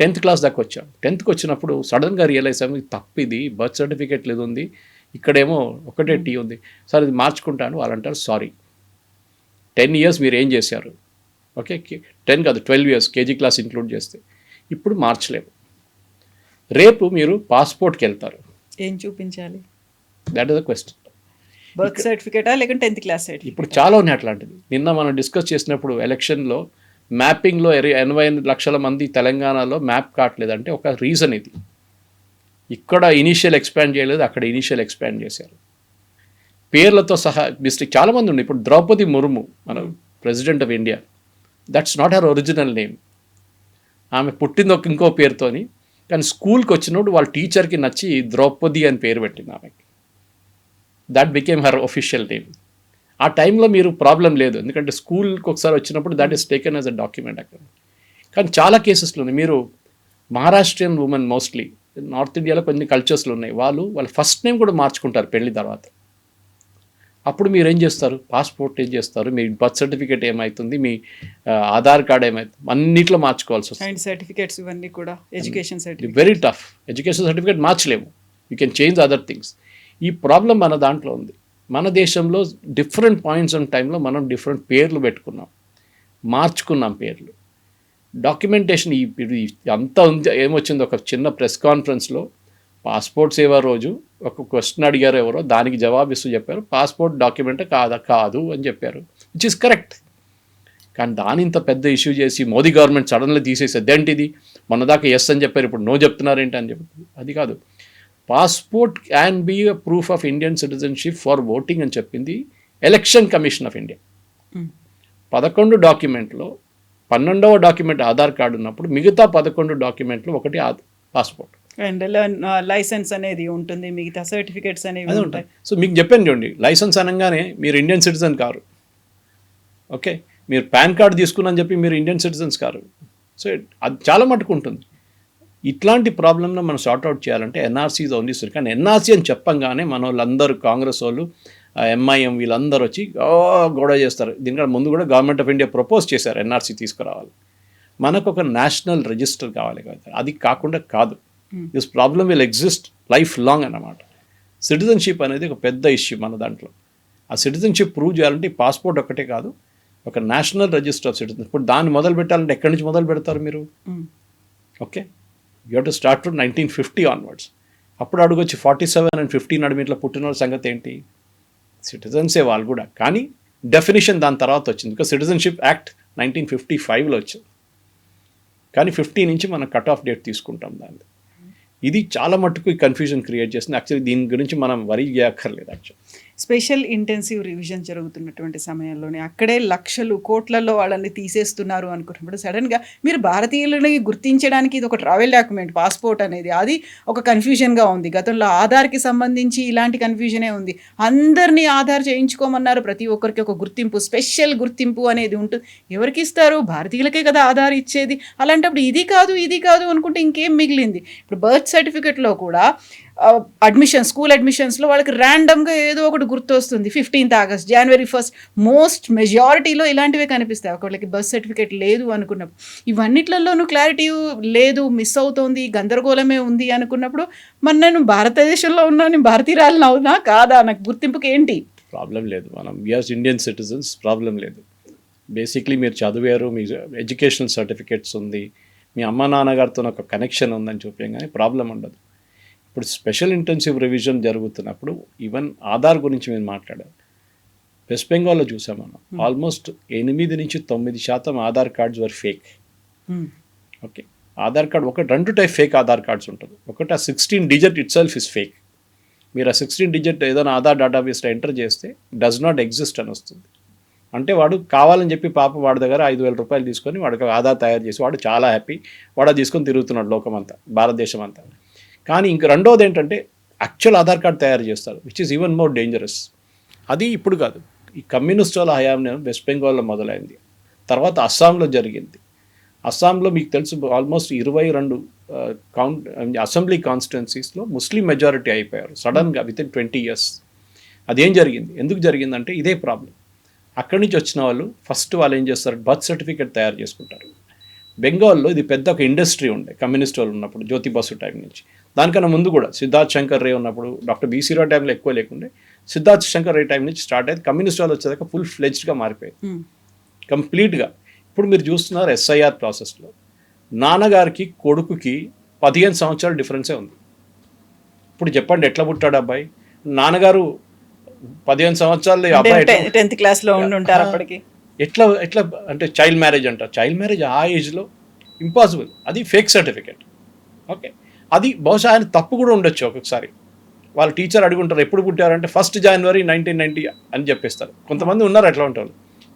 Speaker 3: 10th క్లాస్ దాకా వచ్చాను. 10th వచ్చినప్పుడు సడన్గా రియలైజ్ అయ్యి తప్పు, ఇది బర్త్ సర్టిఫికేట్ లేదు ఉంది, ఇక్కడేమో ఒకటే టీ ఉంది, సరే ఇది మార్చుకుంటాను. వాళ్ళు అంటారు సారీ 10 years మీరు ఏం చేశారు, ఓకే 10 కాదు 12 years కేజీ క్లాస్ ఇంక్లూడ్ చేస్తే, ఇప్పుడు మార్చలేము. రేపు మీరు పాస్పోర్ట్కి వెళ్తారు,
Speaker 2: ఏం చూపించాలి?
Speaker 3: That is the question.
Speaker 2: Birth సర్టిఫికేటా లేకుంటే 10th క్లాస్ సర్టిఫికేట్?
Speaker 3: ఇప్పుడు చాలా ఉన్నాయి అట్లాంటిది. నిన్న మనం డిస్కస్ చేసినప్పుడు ఎలక్షన్లో మ్యాపింగ్లో 88 లక్షల మంది తెలంగాణలో మ్యాప్ కావట్లేదంటే ఒక రీజన్ ఇది. ఇక్కడ ఇనీషియల్ ఎక్స్పాండ్ చేయలేదు, అక్కడ ఇనీషియల్ ఎక్స్పాండ్ చేశారు. పేర్లతో సహా మిస్టేక్ చాలామంది ఉండే. ఇప్పుడు ద్రౌపది ముర్ము మన president of India, that's not her original name. ఆమె పుట్టింది ఒక ఇంకో పేరుతోని, కానీ స్కూల్కి వచ్చినప్పుడు వాళ్ళ టీచర్కి నచ్చి ద్రౌపది అని పేరు పెట్టింది ఆమెకి, that became her official name. ఆ టైంలో మీరు ప్రాబ్లం లేదు, ఎందుకంటే స్కూల్కి ఒకసారి వచ్చినప్పుడు that is taken as a document అక్కడ. కానీ చాలా కేసెస్లో మీరు మహారాష్ట్రియన్ ఉమెన్, మోస్ట్లీ నార్త్ ఇండియాలో కొన్ని కల్చర్స్లో ఉన్నాయి, వాళ్ళ ఫస్ట్ నేమ్ కూడా మార్చుకుంటారు పెళ్లి తర్వాత. అప్పుడు మీరు ఏం చేస్తారు? పాస్పోర్ట్ ఏం చేస్తారు, మీ బర్త్ సర్టిఫికేట్ ఏమవుతుంది, మీ ఆధార్ కార్డ్ ఏమవుతుంది, అన్నిట్లో మార్చుకోవాల్సి వస్తుంది.
Speaker 2: అండ్ సర్టిఫికేట్స్ ఇవన్నీ కూడా, education certificate
Speaker 3: very tough. Education certificate మార్చలేము, you can change other things. ఈ ప్రాబ్లం మన దాంట్లో ఉంది. మన దేశంలో డిఫరెంట్ పాయింట్స్ ఆన్ టైంలో మనం డిఫరెంట్ పేర్లు పెట్టుకున్నాం, మార్చుకున్నాం పేర్లు. డాక్యుమెంటేషన్ అంతా ఉంది. ఏమొచ్చింది, ఒక చిన్న ప్రెస్ కాన్ఫరెన్స్లో పాస్పోర్ట్ సేవా రోజు ఒక క్వశ్చన్ అడిగారు ఎవరో, దానికి జవాబిస్తూ చెప్పారు పాస్పోర్ట్ డాక్యుమెంట్ కాదు అని చెప్పారు, విచ్ ఇస్ కరెక్ట్. కానీ దాని ఇంత పెద్ద ఇష్యూ చేసి మోదీ గవర్నమెంట్ సడన్గా తీసేసేది ఏంటిది, మొన్నదాకా ఎస్ అని చెప్పారు, ఇప్పుడు నో చెప్తున్నారేంటి అని చెప్పి. అది కాదు, passport can be a proof of Indian citizenship for voting అని చెప్పింది ఎలక్షన్ కమిషన్ ఆఫ్ ఇండియా. 11 డాక్యుమెంట్లో 12వ డాక్యుమెంట్ ఆధార్ కార్డు ఉన్నప్పుడు మిగతా 11 డాక్యుమెంట్లు ఒకటి పాస్పోర్ట్
Speaker 2: అండ్ లైసెన్స్ అనేది ఉంటుంది, మిగతా సర్టిఫికేట్స్ అనేవి ఉంటాయి.
Speaker 3: సో మీకు చెప్పాను చూడండి, లైసెన్స్ అనగానే మీరు ఇండియన్ సిటిజన్ కారు, ఓకే, మీరు పాన్ కార్డు తీసుకున్నాను చెప్పి మీరు ఇండియన్ సిటిజన్స్ కారు. సో అది చాలా మటుకు ఉంటుంది. ఇట్లాంటి ప్రాబ్లమ్ను మనం సార్ట్అవుట్ చేయాలంటే ఎన్ఆర్సీ ఈజ్ ఓన్లీ సొల్యూషన్. కానీ ఎన్ఆర్సీ అని చెప్పంగానే మన వాళ్ళందరూ, కాంగ్రెస్ వాళ్ళు, ఎంఐఎం వీళ్ళందరూ వచ్చి గొడవ చేస్తారు. దీనికన్నా ముందు కూడా గవర్నమెంట్ ఆఫ్ ఇండియా ప్రపోజ్ చేశారు ఎన్ఆర్సీ తీసుకురావాలి. మనకు ఒక నేషనల్ రిజిస్టర్ కావాలి కదా, అది కాకుండా కాదు. This problem will exist life long అన్నమాట. సిటిజన్షిప్ అనేది ఒక పెద్ద ఇష్యూ మన దాంట్లో. ఆ సిటిజన్షిప్ ప్రూవ్ చేయాలంటే పాస్పోర్ట్ ఒక్కటే కాదు, ఒక నేషనల్ రిజిస్టర్ ఆఫ్ సిటిజన్. ఇప్పుడు దాన్ని మొదలు పెట్టాలంటే ఎక్కడి నుంచి మొదలు పెడతారు మీరు? Okay, you have to start from 1950 onwards. అప్పుడు అడుగొచ్చి 47 and 50 నడిమిట్లో పుట్టిన వాళ్ళ సంగతి ఏంటి? సిటిజన్సే వాళ్ళు కూడా, కానీ డెఫినేషన్ దాని తర్వాత వచ్చింది. బికాజ్ సిటిజన్షిప్ యాక్ట్ 1955లో వచ్చింది, కానీ 50 నుంచి మనం కట్ ఆఫ్ డేట్ తీసుకుంటాం దాన్ని. ఇది చాలా మట్టుకు ఈ కన్ఫ్యూజన్ క్రియేట్ చేస్తుంది. యాక్చువల్లీ దీని గురించి మనం వరీ చేయక్కర్లేదు యాక్చువల్లీ.
Speaker 2: స్పెషల్ ఇంటెన్సివ్ రివిజన్ జరుగుతున్నటువంటి సమయంలోనే అక్కడే లక్షలు కోట్లలో వాళ్ళని తీసేస్తున్నారు అనుకున్నప్పుడు సడన్గా మీరు భారతీయులని గుర్తించడానికి ఇది ఒక ట్రావెల్ డాక్యుమెంట్ పాస్పోర్ట్ అనేది, అది ఒక కన్ఫ్యూజన్గా ఉంది. గతంలో ఆధార్కి సంబంధించి ఇలాంటి కన్ఫ్యూజనే ఉంది. అందరినీ ఆధార్ చేయించుకోమన్నారు, ప్రతి ఒక్కరికి ఒక గుర్తింపు, స్పెషల్ గుర్తింపు అనేది ఉంటుంది. ఎవరికి ఇస్తారు? భారతీయులకే కదా ఆధార్ ఇచ్చేది. అలాంటప్పుడు ఇది కాదు అనుకుంటే ఇంకేం మిగిలింది? ఇప్పుడు బర్త్ సర్టిఫికెట్లో కూడా స్కూల్ అడ్మిషన్స్లో వాళ్ళకి ర్యాండమ్గా ఏదో ఒకటి గుర్తొస్తుంది. 15th August, January 1st, most మెజారిటీలో ఇలాంటివే కనిపిస్తాయి. ఒకళ్ళకి బర్త్ సర్టిఫికేట్ లేదు అనుకున్నప్పుడు, ఇవన్నిట్లలోనూ క్లారిటీ లేదు, మిస్ అవుతోంది, గందరగోళమే ఉంది అనుకున్నప్పుడు మరి నేను భారతదేశంలో ఉన్నా, నేను భారతీయురాలను అవునా కాదా, నాకు గుర్తింపుకి ఏంటి
Speaker 3: ప్రాబ్లం లేదు. మనం విఆర్ ఇండియన్ సిటిజన్స్, ప్రాబ్లం లేదు. బేసిక్లీ మీరు చదివారు, మీ ఎడ్యుకేషనల్ సర్టిఫికేట్స్ ఉంది, మీ అమ్మ నాన్నగారితో ఒక కనెక్షన్ ఉందని చూపించం, కానీ ప్రాబ్లం ఉండదు. ఇప్పుడు స్పెషల్ ఇంటెన్సివ్ రివిజన్ జరుగుతున్నప్పుడు ఈవెన్ ఆధార్ గురించి మేము మాట్లాడాం. వెస్ట్ బెంగాల్లో చూసాం మనం, ఆల్మోస్ట్ 8-9% ఆధార్ కార్డ్స్ వర్ ఫేక్. ఓకే, ఆధార్ కార్డ్ ఒక 2 టైప్ ఫేక్ ఆధార్ కార్డ్స్ ఉంటుంది. ఒకటి ఆ 16 digit it self is fake. మీరు ఆ 16 digit ఏదైనా ఆధార్ డేటాబేస్లో ఎంటర్ చేస్తే డస్ నాట్ ఎగ్జిస్ట్ అని వస్తుంది. అంటే వాడు కావాలని చెప్పి పాప వాడి దగ్గర 5,000 రూపాయలు తీసుకొని వాడికి ఆధార్ తయారు చేసి వాడు చాలా హ్యాపీ, వాడు తీసుకొని తిరుగుతున్నాడు లోకమంతా, భారతదేశం అంతా. కానీ ఇంక రెండోది ఏంటంటే యాక్చువల్ ఆధార్ కార్డ్ తయారు చేస్తారు, which is even more dangerous. అది ఇప్పుడు కాదు, ఈ కమ్యూనిస్ట్ వాళ్ళ హయాంలో వెస్ట్ బెంగాల్లో మొదలైంది, తర్వాత అస్సాంలో జరిగింది. అస్సాంలో మీకు తెలుసు ఆల్మోస్ట్ 22 అసెంబ్లీ కాన్స్టిట్యున్సీస్లో ముస్లిం మెజారిటీ అయిపోయారు సడన్గా వితిన్ 20 years. అదేం జరిగింది, ఎందుకు జరిగిందంటే ఇదే ప్రాబ్లం. అక్కడి నుంచి వచ్చిన వాళ్ళు ఫస్ట్ వాళ్ళు ఏం చేస్తారు, బర్త్ సర్టిఫికేట్ తయారు చేసుకుంటారు. బెంగాల్లో ఇది పెద్ద ఒక ఇండస్ట్రీ ఉండే కమ్యూనిస్ట్ వాళ్ళు ఉన్నప్పుడు, జ్యోతి బసు టైం నుంచి. దానికన్నా ముందు కూడా సిద్ధార్థ్ శంకర్ రే ఉన్నప్పుడు, డాక్టర్ బీసీ రావు టైంలో ఎక్కువ లేకుండే, సిద్ధార్థ్ శంకర్ రే టైం నుంచి స్టార్ట్ అయ్యేది. కమ్యూనిస్ట్ వాళ్ళు వచ్చేదాకా ఫుల్ ఫ్లెడ్జ్డ్గా మారిపోయింది కంప్లీట్గా. ఇప్పుడు మీరు చూస్తున్నారు ఎస్ఐఆర్ ప్రాసెస్లో నాన్నగారికి కొడుకుకి 15 సంవత్సరాల డిఫరెన్సే ఉంది. ఇప్పుడు చెప్పండి ఎట్లా పుట్టాడు అబ్బాయి? నాన్నగారు 15 సంవత్సరాలు అబ్బాయి
Speaker 2: 10th క్లాస్లో ఉండుంటారు అప్పటికి.
Speaker 3: ఎట్లా అంటే చైల్డ్ మ్యారేజ్ అంటారు. చైల్డ్ మ్యారేజ్ ఆ ఏజ్లో ఇంపాసిబుల్, అది ఫేక్ సర్టిఫికేట్. ఓకే, అది బహుశా ఆయన తప్పు కూడా ఉండొచ్చు. ఒక్కొక్కసారి వాళ్ళ టీచర్ అడుగుంటారు ఎప్పుడు పుట్టారంటే 1st January 1990 అని చెప్పేస్తారు. కొంతమంది ఉన్నారు అట్లా ఉంటారు.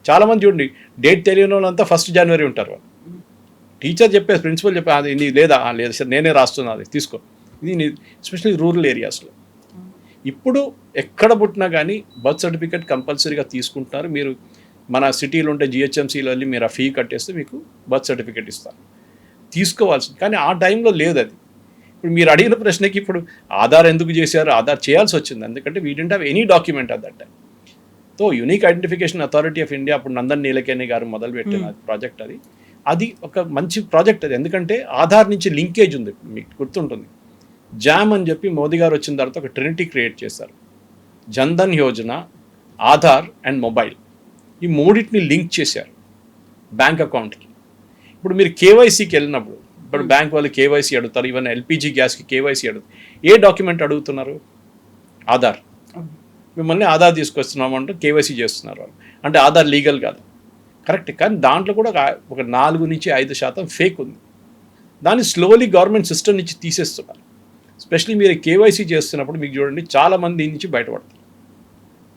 Speaker 3: చాలామంది చూడండి డేట్ తెలియని వాళ్ళంతా 1st January ఉంటారు. వాళ్ళు టీచర్ చెప్పేసి, ప్రిన్సిపల్ చెప్పే అది నీ లేదా, లేదు సార్ నేనే రాస్తున్నా, అది తీసుకో. ఇది ఎస్పెషల్లీ రూరల్ ఏరియాస్లో. ఇప్పుడు ఎక్కడ పుట్టినా కానీ బర్త్ సర్టిఫికేట్ కంపల్సరీగా తీసుకుంటున్నారు. మీరు మన సిటీలో ఉంటే జిహెచ్ఎంసీలో వెళ్ళి మీరు ఆ ఫీ కట్టేస్తే మీకు బర్త్ సర్టిఫికేట్ ఇస్తారు, తీసుకోవాల్సింది. కానీ ఆ టైంలో లేదు అది. ఇప్పుడు మీరు అడిగిన ప్రశ్నకి ఇప్పుడు ఆధార్ ఎందుకు చేశారు, ఆధార్ చేయాల్సి వచ్చింది ఎందుకంటే we didn't have any document at that time. So unique identification authority of India అప్పుడు నందన్ నీలకేని గారు మొదలుపెట్టిన ప్రాజెక్ట్ అది. అది ఒక మంచి ప్రాజెక్ట్ అది, ఎందుకంటే ఆధార్ నుంచి లింకేజ్ ఉంది. ఇప్పుడు మీకు గుర్తుంటుంది జామ్ అని చెప్పి మోదీ గారు వచ్చిన తర్వాత ఒక ట్రినిటీ క్రియేట్ చేశారు. జన్ధన్ యోజన, ఆధార్ అండ్ మొబైల్, ఈ మూడింటిని లింక్ చేశారు బ్యాంక్ అకౌంట్కి. ఇప్పుడు మీరు కేవైసీకి వెళ్ళినప్పుడు, ఇప్పుడు బ్యాంక్ వాళ్ళు కేవైసీ అడుగుతారు, ఈవెన్ ఎల్పిజి గ్యాస్కి కేవైసీ అడుగుతారు. ఏ డాక్యుమెంట్ అడుగుతున్నారు? ఆధార్. మిమ్మల్ని ఆధార్ తీసుకొస్తున్నామంటూ కేవైసీ చేస్తున్నారు వాళ్ళు. అంటే ఆధార్ లీగల్ కాదు, కరెక్ట్. కానీ దాంట్లో కూడా ఒక 4-5% ఫేక్ ఉంది. దాన్ని స్లోలీ గవర్నమెంట్ సిస్టమ్ నుంచి తీసేస్తున్నారు. స్పెషల్లీ మీరు కేవైసీ చేస్తున్నప్పుడు మీకు చూడండి చాలామంది దీని నుంచి బయటపడతారు.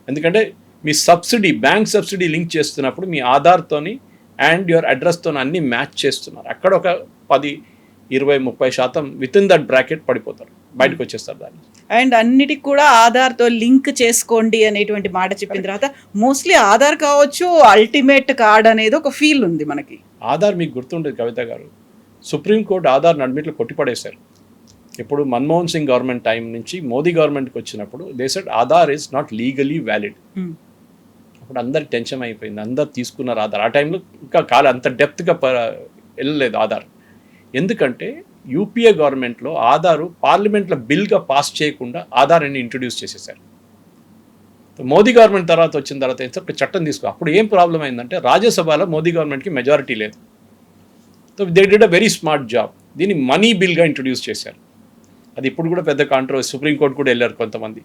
Speaker 3: ఎందుకంటే మీ సబ్సిడీ, బ్యాంక్ సబ్సిడీ లింక్ చేస్తున్నప్పుడు మీ ఆధార్తోని అండ్ యువర్ అడ్రస్తో అన్ని మ్యాచ్ చేస్తున్నారు. అక్కడ ఒక 10-20-30% విత్ ఇన్ దట్ బ్రాకెట్ పడిపోతారు, బయటకు వచ్చేస్తారు దాన్ని.
Speaker 2: అండ్ అన్నిటికి కూడా ఆధార్తో లింక్ చేసుకోండి అనేటువంటి మాట చెప్పిన తర్వాత మోస్ట్లీ ఆధార్ కావచ్చు అల్టిమేట్ కార్డ్ అనేది ఒక ఫీల్ ఉంది మనకి.
Speaker 3: ఆధార్ మీకు గుర్తుండేది కవిత గారు, సుప్రీంకోర్టు ఆధార్ని అడ్మిట్లో కొట్టిపడేశారు. ఇప్పుడు మన్మోహన్ సింగ్ గవర్నమెంట్ టైం నుంచి మోదీ గవర్నమెంట్కి వచ్చినప్పుడు they said Aadhaar is not legally valid. అప్పుడు అందరికి టెన్షన్ అయిపోయింది, అందరు తీసుకున్నారు ఆధార్. ఆ టైంలో ఇంకా అంత డెప్త్గా వెళ్ళలేదు ఆధార్. ఎందుకంటే యూపీఏ గవర్నమెంట్లో ఆధారు పార్లమెంట్లో బిల్గా పాస్ చేయకుండా ఆధార్ అని ఇంట్రొడ్యూస్ చేసేసారు. మోదీ గవర్నమెంట్ తర్వాత వచ్చిన తర్వాత ఒక చట్టం తీసుకో. అప్పుడు ఏం ప్రాబ్లం అయిందంటే రాజ్యసభలో మోదీ గవర్నమెంట్కి మెజారిటీ లేదు. So they did a very smart job. దీన్ని మనీ బిల్గా ఇంట్రొడ్యూస్ చేశారు. అది ఇప్పుడు కూడా పెద్ద కాంట్రవర్సీ, సుప్రీంకోర్టు కూడా వెళ్ళారు కొంతమంది.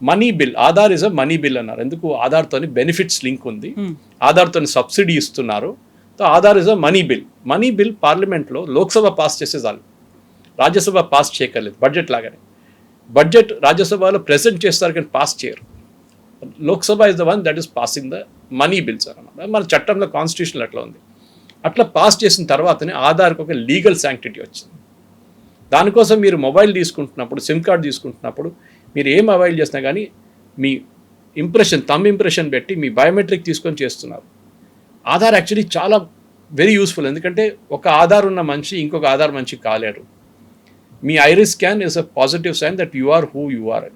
Speaker 3: Money bill, Aadhaar is a money bill అన్నారు. ఎందుకు? ఆధార్తోని బెనిఫిట్స్ లింక్ ఉంది, ఆధార్తోని సబ్సిడీ ఇస్తున్నారు. So Aadhaar is a money bill. Money bill పార్లమెంట్లో లోక్సభ పాస్ చేసే చాలు, రాజ్యసభ పాస్ చేయక్కర్లేదు. బడ్జెట్ లాగానే బడ్జెట్ రాజ్యసభలో ప్రెజెంట్ చేస్తారు కానీ పాస్ చేయరు. Lok Sabha is the one that is passing the money bills అనమాట. మన చట్టంలో కాన్స్టిట్యూషన్ అట్లా ఉంది. అట్లా పాస్ చేసిన తర్వాతనే ఆధార్కి ఒక లీగల్ శాంక్టిటీ వచ్చింది. దానికోసం మీరు మొబైల్ తీసుకుంటున్నప్పుడు, సిమ్ కార్డ్ తీసుకుంటున్నప్పుడు మీరు ఏం అవైల్ చేసినా కానీ మీ ఇంప్రెషన్, థంబ్ ఇంప్రెషన్ పెట్టి మీ బయోమెట్రిక్ తీసుకొని చేస్తున్నారు. ఆధార్ యాక్చువల్లీ చాలా వెరీ యూస్ఫుల్. ఎందుకంటే ఒక ఆధార్ ఉన్న మనిషి ఇంకొక ఆధార్ మనిషి కాలేరు. మీ iris scan is a positive sign that you are who you are.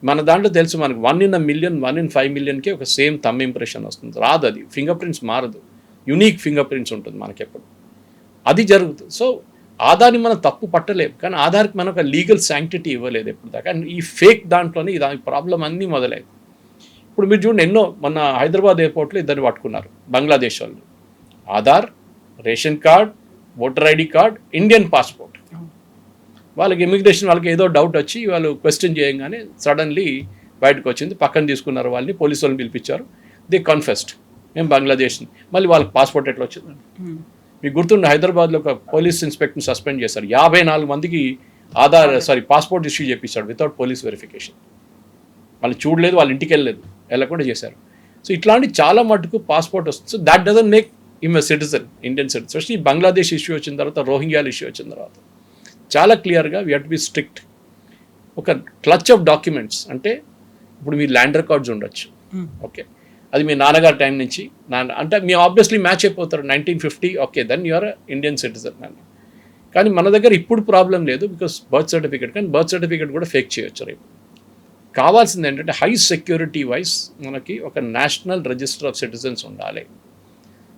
Speaker 3: మన దాంట్లో తెలుసు మనకు 1 in a million, 1 in 5 millionకి ఒక సేమ్ థంబ్ ఇంప్రెషన్ వస్తుంది. రాదు, అది ఫింగర్ ప్రింట్స్ మారదు, యునీక్ ఫింగర్ ప్రింట్స్ ఉంటుంది మనకెప్పుడు. అది జరుగుతుంది. సో ఆధార్ని మనం తప్పు పట్టలేము, కానీ ఆధార్కి మనం ఒక లీగల్ శాంక్టిటీ ఇవ్వలేదు ఎప్పుడు దాకా. అండ్ ఈ ఫేక్ దాంట్లోనే దాని ప్రాబ్లం అన్నీ మొదలైంది. ఇప్పుడు మీరు చూడండి, ఎన్నో మన హైదరాబాద్ ఎయిర్పోర్ట్లో ఇద్దరిని పట్టుకున్నారు బంగ్లాదేశ్ వాళ్ళు. Aadhaar, ration card, voter ID card, Indian passport. వాళ్ళకి ఇమిగ్రేషన్ వాళ్ళకి ఏదో డౌట్ వచ్చి వాళ్ళు క్వశ్చన్ చేయగానే సడన్లీ బయటకు వచ్చింది. పక్కన తీసుకున్నారు వాళ్ళని, పోలీసు వాళ్ళని పిలిపించారు. దే కన్ఫెస్డ్ మేము బంగ్లాదేశ్. మళ్ళీ వాళ్ళకి పాస్పోర్ట్ ఎట్లా వచ్చిందండి? మీకు గుర్తుండే హైదరాబాద్లో ఒక పోలీస్ ఇన్స్పెక్టర్ని సస్పెండ్ చేశారు. 54 మందికి పాస్పోర్ట్ ఇష్యూ చేపించాడు వితౌట్ పోలీస్ వెరిఫికేషన్. వాళ్ళు చూడలేదు, వాళ్ళ ఇంటికి వెళ్ళకుండా చేశారు. సో ఇట్లాంటి చాలా మటుకు పాస్పోర్ట్ వస్తుంది. So that doesn't make him a citizen, Indian citizen. Specially Bangladesh issue వచ్చిన తర్వాత, రోహింగ్యాల ఇష్యూ వచ్చిన తర్వాత చాలా క్లియర్గా we have to be strict. ఒక క్లచ్ ఆఫ్ డాక్యుమెంట్స్ అంటే ఇప్పుడు మీ ల్యాండ్ రికార్డ్స్ ఉండొచ్చు, ఓకే, అది మీ నాన్నగారి టైం నుంచి అంటే మీ ఆబ్వియస్లీ మ్యాచ్ అయిపోతారు 1950, okay, then you're Indian citizen అని. కానీ మన దగ్గర ఇప్పుడు ప్రాబ్లం లేదు, బికాస్ బర్త్ సర్టిఫికేట్. కానీ బర్త్ సర్టిఫికేట్ కూడా ఫేక్ చేయొచ్చు రేపు. కావాల్సింది ఏంటంటే హై సెక్యూరిటీ వైజ్ మనకి ఒక నేషనల్ రిజిస్టర్ ఆఫ్ సిటిజన్స్ ఉండాలి.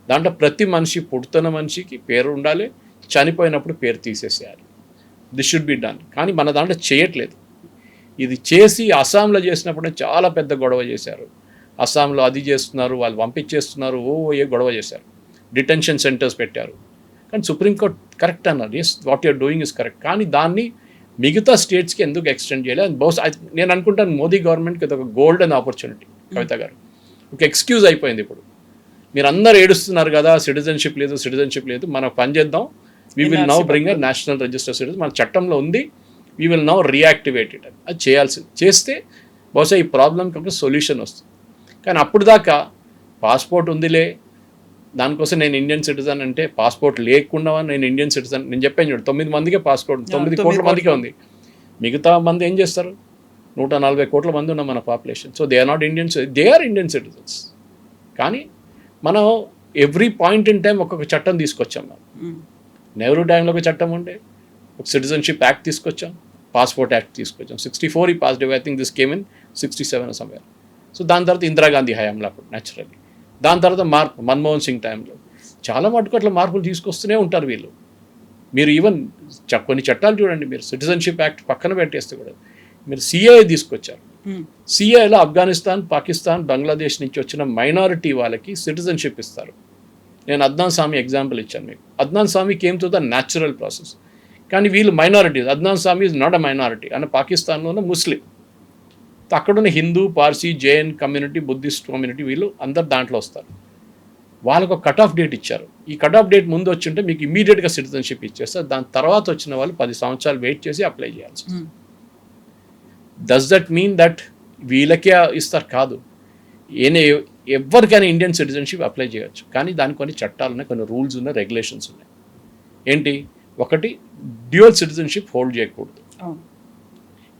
Speaker 3: దాంట్లో ప్రతి మనిషి, పుడుతున్న మనిషికి పేరు ఉండాలి, చనిపోయినప్పుడు పేరు తీసేసేయాలి. This should be done. కానీ మన దాంట్లో చేయట్లేదు. ఇది చేసి అస్సాంలో చేసినప్పుడు చాలా పెద్ద గొడవ చేశారు. అస్సాంలో అది చేస్తున్నారు, వాళ్ళు పంపించేస్తున్నారు, ఏ గొడవ చేశారు, డిటెన్షన్ సెంటర్స్ పెట్టారు. కానీ సుప్రీంకోర్టు కరెక్ట్ అన్నారు, yes what you're doing is correct. కానీ దాన్ని మిగతా స్టేట్స్కి ఎందుకు ఎక్స్టెండ్ చేయలేదు? బహుశా నేను అనుకుంటాను మోదీ గవర్నమెంట్కి ఇది ఒక గోల్డెన్ ఆపర్చునిటీ. కవిత గారు, ఒక ఎక్స్క్యూజ్ అయిపోయింది. ఇప్పుడు మీరు అందరూ ఏడుస్తున్నారు కదా, సిటిజన్షిప్ లేదు, మనం పని చేద్దాం. We will now bring a national register citizen. మన చట్టంలో ఉంది, we will now reactivate it. అది చేయాల్సింది. చేస్తే బహుశా ఈ ప్రాబ్లంకి ఒక సొల్యూషన్ వస్తుంది. కానీ అప్పుడు దాకా పాస్పోర్ట్ ఉందిలే, దానికోసం నేను ఇండియన్ సిటిజన్ అంటే, పాస్పోర్ట్ లేకుండా నేను ఇండియన్ సిటిజన్. నేను చెప్పాను చూడు, 9 మందికే పాస్పోర్ట్, 9 కోట్ల మందికే ఉంది. మిగతా మంది ఏం చేస్తారు? 140 కోట్ల మంది ఉన్న మన population. So they are not Indians, they are Indian citizens. కానీ మనం ఎవ్రీ పాయింట్ ఇన్ టైం ఒక్కొక్క చట్టం తీసుకొచ్చాం. మనం నెహ్రూ టైంలో ఒక చట్టం ఉండే, ఒక సిటిజన్షిప్ యాక్ట్ తీసుకొచ్చాం, పాస్పోర్ట్ యాక్ట్ తీసుకొచ్చాం. 64 ఈ passed, I think this came in 67 somewhere. So దాని తర్వాత ఇందిరాగాంధీ హయాంలో అప్పుడు న్యాచురల్లీ. దాని తర్వాత మార్పు మన్మోహన్ సింగ్ టైంలో. చాలా మటుకు అట్లా మార్పులు తీసుకొస్తూనే ఉంటారు వీళ్ళు. మీరు ఈవెన్ కొన్ని చట్టాలు చూడండి, మీరు సిటిజన్షిప్ యాక్ట్ పక్కన పెట్టేస్తే కూడా మీరు సిఏఏ తీసుకొచ్చారు. సిఏఏలో ఆఫ్ఘనిస్తాన్, పాకిస్తాన్, బంగ్లాదేశ్ నుంచి వచ్చిన మైనారిటీ వాళ్ళకి సిటిజన్షిప్ ఇస్తారు. నేను అద్నాన్ సామి ఎగ్జాంపుల్ ఇచ్చాను మీకు. అద్నాన్ సామి came to the natural process. కానీ వీళ్ళు మైనారిటీస్. అద్నాన్ సామి ఈజ్ నాట్ అ మైనారిటీ. అని పాకిస్తాన్లో ఉన్న ముస్లిం, అక్కడున్న Hindu, Parsi, Jain community, Buddhist community, వీళ్ళు అందరు దాంట్లో వస్తారు. వాళ్ళకు ఒక కట్ ఆఫ్ డేట్ ఇచ్చారు. ఈ కట్ ఆఫ్ డేట్ ముందు వచ్చింటే మీకు ఇమీడియట్గా సిటిజన్షిప్ ఇచ్చేస్తారు. దాని తర్వాత వచ్చిన వాళ్ళు 10 సంవత్సరాలు వెయిట్ చేసి అప్లై చేయాల్సి వస్తుంది. డస్ దట్ మీన్ దట్ వీళ్ళకే ఇస్తారు? కాదు. ఎవరికైనా ఇండియన్ సిటిజన్షిప్ అప్లై చేయొచ్చు. కానీ దానికి కొన్ని చట్టాలు ఉన్నాయి, కొన్ని రూల్స్ ఉన్నాయి, రెగ్యులేషన్స్ ఉన్నాయి. ఏంటి? ఒకటి, డ్యూయల్ సిటిజన్షిప్ హోల్డ్ చేయకూడదు.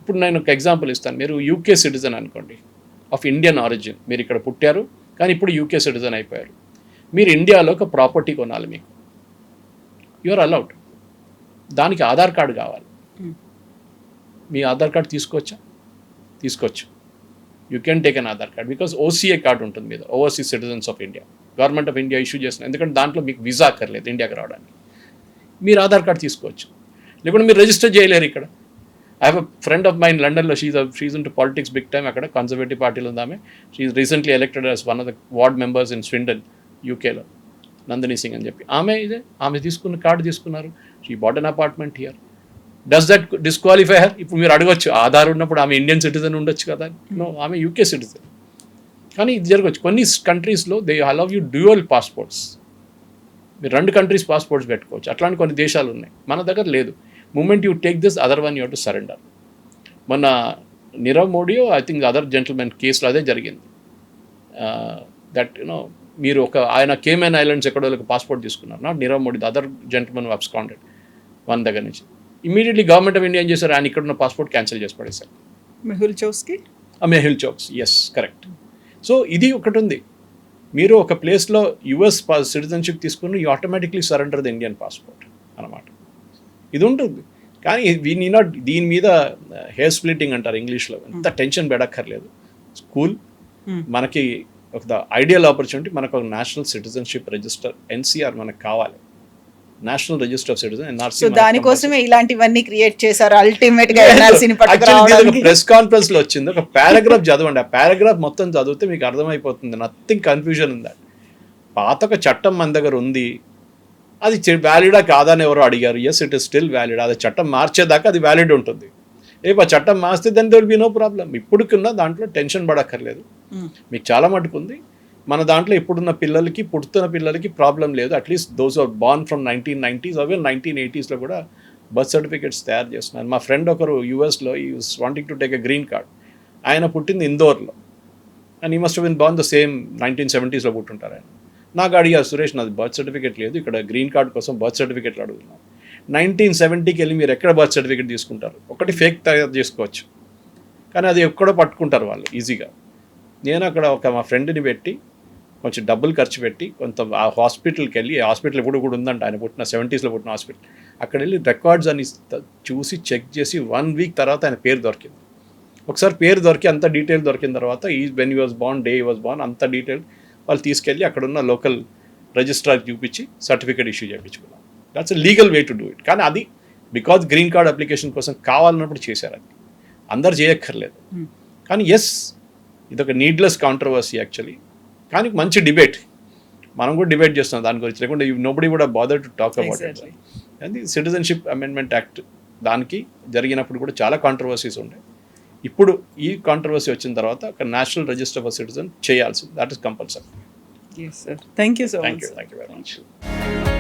Speaker 3: ఇప్పుడు నేను ఒక ఎగ్జాంపుల్ ఇస్తాను. మీరు యూకే సిటిజన్ అనుకోండి, ఆఫ్ ఇండియన్ ఆరిజిన్. మీరు ఇక్కడ పుట్టారు, కానీ ఇప్పుడు యూకే సిటిజన్ అయిపోయారు. మీరు ఇండియాలో ఒక ప్రాపర్టీ కొనాలి, మీకు యూఆర్ అలౌడ్. దానికి ఆధార్ కార్డు కావాలి. మీ ఆధార్ కార్డు తీసుకోవచ్చు. You can take an Aadhaar card, because OCA card ఉంటుంది మీద, overseas citizens of India. Government of India issue చేసిన, ఎందుకంటే దాంట్లో మీకు వీసా అక్కర్లేదు ఇండియాకి రావడానికి. మీరు ఆధార్ కార్డు తీసుకోవచ్చు. లేకుంటే మీరు రిజిస్టర్ చేయలేరు ఇక్కడ. I have a friend of mine లండన్లో, she's into politics big time. అక్కడ కన్జర్వేటివ్ పార్టీలో ఉంది ఆమె. She's recently elected as one of the ward members in Swindon, యూకేలో, నందిని సింగ్ అని చెప్పి. ఆమె తీసుకున్న కార్డు తీసుకున్నారు. She bought an apartment here. Does that disqualify her? ఇప్పుడు మీరు అడగచ్చు, ఆధార్ ఉన్నప్పుడు ఆమె ఇండియన్ సిటిజన్ ఉండొచ్చు కదా. నో, ఆమె యూకే సిటిజన్. కానీ ఇది జరగచ్చు. కొన్ని కంట్రీస్లో they allow you dual passports. మీరు 2 కంట్రీస్ పాస్పోర్ట్స్ పెట్టుకోవచ్చు. అట్లాంటి కొన్ని దేశాలు ఉన్నాయి. మన దగ్గర లేదు. Moment you take this other one you have to surrender. మొన్న Nirav Modi I think other gentlemen కేసులో అదే జరిగింది. దట్ యునో మీరు ఆయన కేమెన్ ఐలాండ్స్ ఎక్కడో పాస్పోర్ట్ తీసుకున్నారు, not Nirav Modi, the other gentlemen absconded one దగ్గర నుంచి. ఇమీడియట్లీ గవర్నమెంట్ ఆఫ్ ఇండియా ఏం చేశారు, ఆయన ఇక్కడ ఉన్న పాస్పోర్ట్ క్యాన్సిల్ చేసి పడేశారు.
Speaker 2: Mehul Choksi,
Speaker 3: Mehul Choksi, yes correct. So ఇది ఒకటి ఉంది, మీరు ఒక ప్లేస్లో యుఎస్ సిటిజన్షిప్ తీసుకుని you automatically surrender the Indian passport అన్నమాట. ఇది ఉంటుంది. కానీ దీని మీద హెయిర్ స్ప్లిట్టింగ్ అంటారు ఇంగ్లీష్లో, ఎంత టెన్షన్ పెడక్కర్లేదు. స్కూల్ మనకి ఒక ఐడియల్ ఆపర్చునిటీ, మనకు ఒక నేషనల్ సిటిజన్షిప్ రిజిస్టర్ ఎన్సిఆర్ మనకు కావాలి, national register of citizen NRC.
Speaker 2: So దానికోసమే ఇలాంటివన్నీ క్రియేట్ చేశారు అల్టిమేట్ గా ఎన్ఆర్సీని పట్టుకురావడానికి.
Speaker 3: ప్రెస్ కాన్ఫరెన్స్ లో వచ్చింది, ఒక పారాగ్రాఫ్ చదవండి, ఆ పారాగ్రాఫ్ మొత్తం చదివితే మీకు అర్థమైపోతుంది, నథింగ్ కన్ఫ్యూజన్ ఉంది. పాత ఒక చట్టం మన దగ్గర ఉంది, అది వ్యాలిడా కాదా అని ఎవరో అడిగారు, yes it is still valid. అది చట్టం మార్చేదాకా అది వ్యాలిడ్ ఉంటుంది. రేపు ఆ చట్టం మార్స్తే then there will be no problem. ఇప్పుడుకున్న దాంట్లో టెన్షన్ పడక్కర్లేదు, మీకు చాలా మటుకుంది. మన దాంట్లో ఇప్పుడున్న పిల్లలకి, పుడుతున్న పిల్లలకి ప్రాబ్లం లేదు. At least those are born from 1990s అవే 1980sలో కూడా బర్త్ సర్టిఫికేట్స్ తయారు చేస్తున్నారు. మా ఫ్రెండ్ ఒకరు యూఎస్లో he wanting to take a green card, ఆయన పుట్టింది ఇందోర్లో, and he must been born the same 1970sలో పుట్టుంటారు ఆయన. నాకు అడిగారు, సురేష్ నాది బర్త్ సర్టిఫికేట్ లేదు, ఇక్కడ గ్రీన్ కార్డ్ కోసం బర్త్ సర్టిఫికేట్లు అడుగుతున్నాను. 1970కి వెళ్ళి మీరు ఎక్కడ బర్త్ సర్టిఫికేట్ తీసుకుంటారు? ఒకటి ఫేక్ తయారు చేసుకోవచ్చు, కానీ అది ఎక్కడో పట్టుకుంటారు వాళ్ళు ఈజీగా. నేను అక్కడ మా ఫ్రెండ్ని పెట్టి కొంచెం డబ్బులు ఖర్చు పెట్టి కొంత ఆ హాస్పిటల్కి వెళ్ళి, హాస్పిటల్ ఇప్పుడు కూడా ఉందంట, ఆయన పుట్టిన 70sలో పుట్టిన హాస్పిటల్, అక్కడ వెళ్ళి రికార్డ్స్ అని చూసి చెక్ చేసి 1 వీక్ తర్వాత ఆయన పేరు దొరికింది. ఒకసారి పేరు దొరికి అంత డీటెయిల్ దొరికిన తర్వాత when you was born, they was born, అంత డీటెయిల్ వాళ్ళు తీసుకెళ్ళి అక్కడ ఉన్న లోకల్ రిజిస్ట్రార్కి చూపించి సర్టిఫికేట్ ఇష్యూ చేయించుకున్నాం. That's a legal way to do it. కానీ అది బికాజ్ గ్రీన్ కార్డ్ అప్లికేషన్ కోసం కావాలన్నప్పుడు చేశారు, అది అందరు చేయక్కర్లేదు. కానీ ఎస్, ఇదొక నీడ్లెస్ కాంట్రవర్సీ యాక్చువల్లీ, కానీ మంచి డిబేట్, మనం కూడా డిబేట్ చేస్తున్నాం దాని గురించి, లేకుంటే నోబడీ కూడా bother to talk about it. అది సిటిజన్షిప్ అమెండ్మెంట్ యాక్ట్ దానికి జరిగినప్పుడు కూడా చాలా కాంట్రవర్సీస్ ఉండే. ఇప్పుడు ఈ కాంట్రవర్సీ వచ్చిన తర్వాత ఒక నేషనల్ రిజిస్టర్ ఫర్ సిటిజన్ చేయాల్సింది, that is compulsory.
Speaker 2: Yes, sir. Thank you so much.
Speaker 3: Thank you very much.